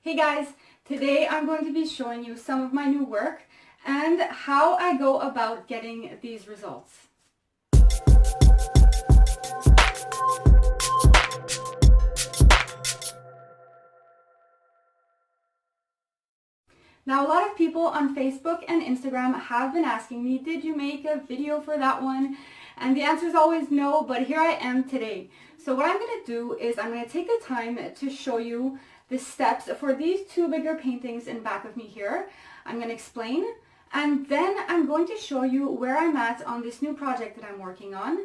Hey guys, today I'm going to be showing you some of my new work and how I go about getting these results. Now, a lot of people on Facebook and Instagram have been asking me, did you make a video for that one? And the answer is always no, but here I am today. So what I'm going to do is I'm going to take the time to show you the steps for these two bigger paintings in back of me here. I'm going to explain, and then I'm going to show you where I'm at on this new project that I'm working on.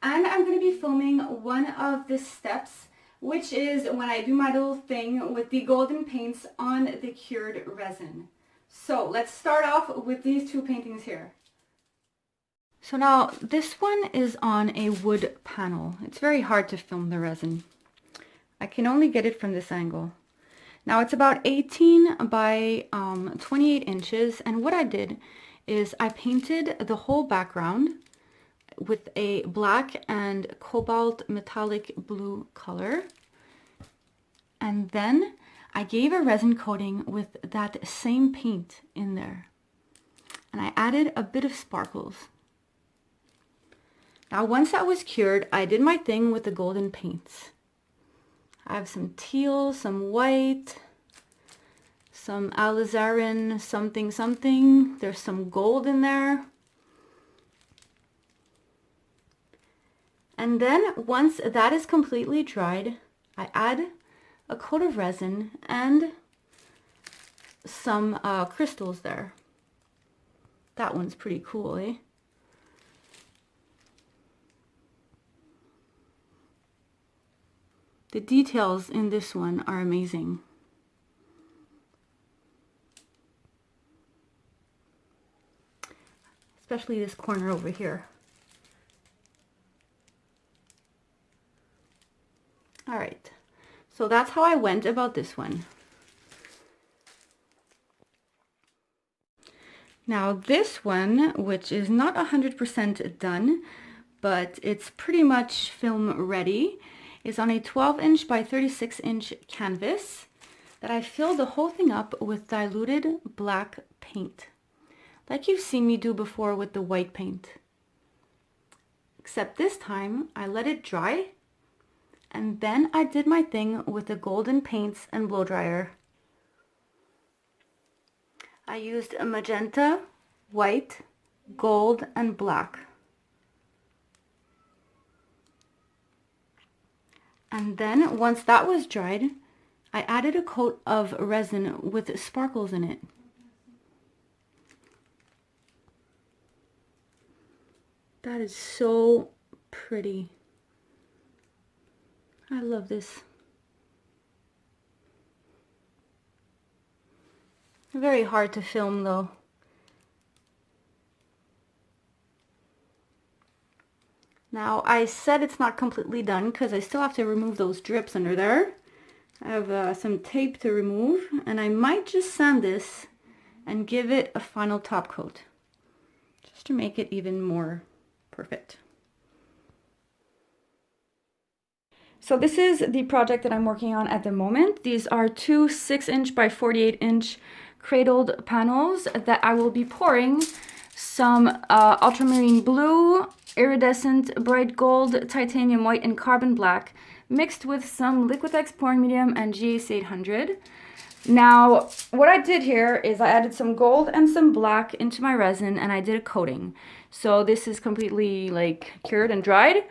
And I'm going to be filming one of the steps, which is when I do my little thing with the golden paints on the cured resin. So let's start off with these two paintings here. So now this one is on a wood panel. It's very hard to film the resin. I can only get it from this angle. Now it's about 18 by 28 inches, and what I did is I painted the whole background with a black and cobalt metallic blue color, and then I gave a resin coating with that same paint in there, and I added a bit of sparkles. Now once that was cured, I did my thing with the golden paints. I have some teal, some white, some alizarin, something. There's some gold in there. And then once that is completely dried, I add a coat of resin and some crystals there. That one's pretty cool, eh? The details in this one are amazing. Especially this corner over here. All right, so that's how I went about this one. Now this one, which is not 100% done, but it's pretty much film ready, is on a 12-inch by 36-inch canvas that I filled the whole thing up with diluted black paint, like you've seen me do before with the white paint. Except this time I let it dry, and then I did my thing with the golden paints and blow dryer. I used a magenta, white, gold, and black. And then once that was dried, I added a coat of resin with sparkles in it. That is so pretty. I love this. Very hard to film though. Now I said it's not completely done because I still have to remove those drips under there. I have some tape to remove, and I might just sand this and give it a final top coat just to make it even more perfect. So this is the project that I'm working on at the moment. These are two 6-inch by 48-inch cradled panels that I will be pouring some ultramarine blue, iridescent bright gold, titanium white, and carbon black mixed with some Liquitex pouring medium and GAC 800. Now what I did here is I added some gold and some black into my resin, and I did a coating. So this is completely like cured and dried,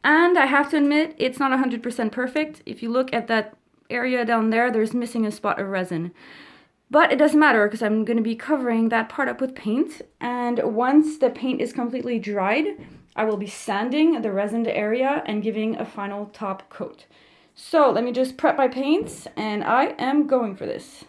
and I have to admit it's not 100% perfect. If you look at that area down there, there's missing a spot of resin. But it doesn't matter because I'm going to be covering that part up with paint, and once the paint is completely dried, I will be sanding the resined area and giving a final top coat. So let me just prep my paints, and I am going for this.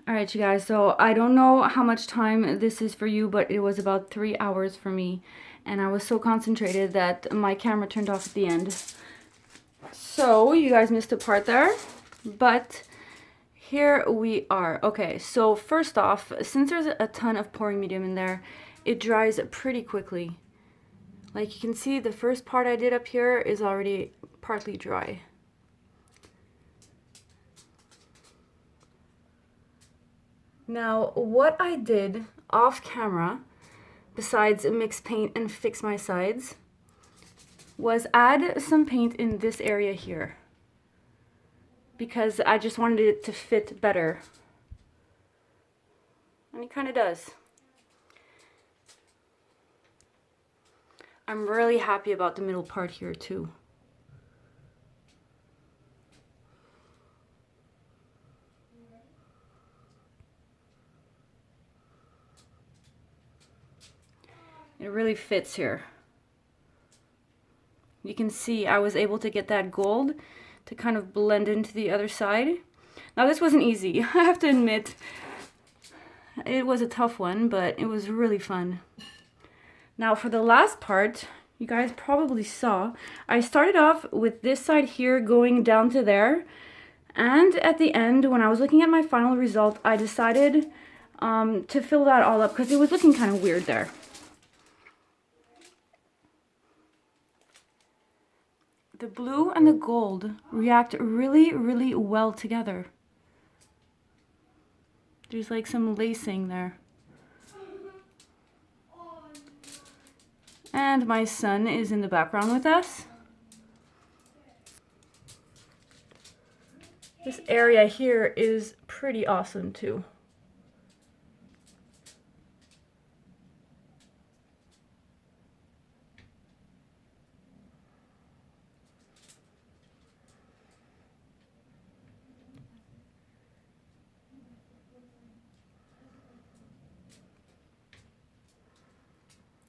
Alright, you guys, so I don't know how much time this is for you, but it was about 3 hours for me. And I was so concentrated that my camera turned off at the end. So, you guys missed a part there. But here we are. Okay, so first off, since there's a ton of pouring medium in there, it dries pretty quickly. Like you can see, the first part I did up here is already partly dry. Now, what I did off camera, besides mix paint and fix my sides, was add some paint in this area here. Because I just wanted it to fit better. And it kind of does. I'm really happy about the middle part here too. It really fits here. You can see I was able to get that gold to kind of blend into the other side. Now this wasn't easy, I have to admit. It was a tough one, but it was really fun. Now for the last part, you guys probably saw, I started off with this side here going down to there. And at the end, when I was looking at my final result, I decided to fill that all up because it was looking kind of weird there. The blue and the gold react really, really well together. There's like some lacing there. And my son is in the background with us. This area here is pretty awesome too.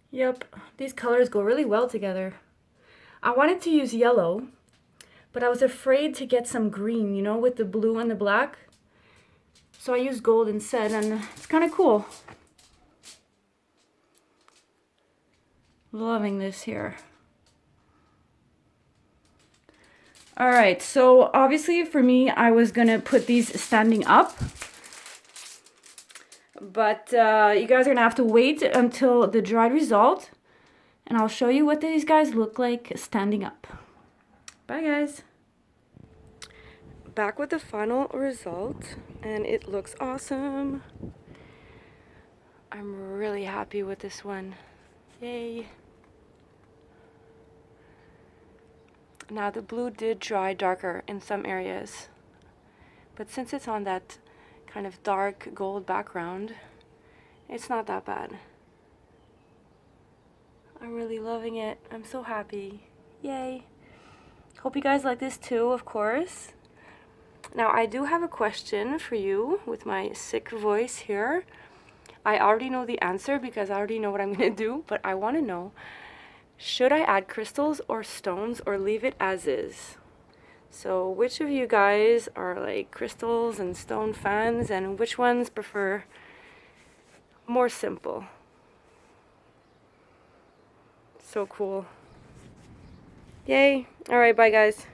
Yep, these colors go really well together. I wanted to use yellow, but I was afraid to get some green, you know, with the blue and the black. So I used gold instead, and it's kind of cool. Loving this here. Alright, so obviously for me, I was gonna put these standing up. But you guys are gonna have to wait until the dried result, and I'll show you what these guys look like standing up. Bye guys. Back with the final result, and it looks awesome. I'm really happy with this one. Yay. Now the blue did dry darker in some areas, but since it's on that kind of dark gold background, it's not that bad. I'm really loving it. I'm so happy. Yay. Hope you guys like this too, of course. Now I do have a question for you with my sick voice here. I already know the answer because I already know what I'm going to do, but I want to know, should I add crystals or stones or leave it as is? So which of you guys are like crystals and stone fans, and which ones prefer more simple? So cool. Yay. All right, bye guys.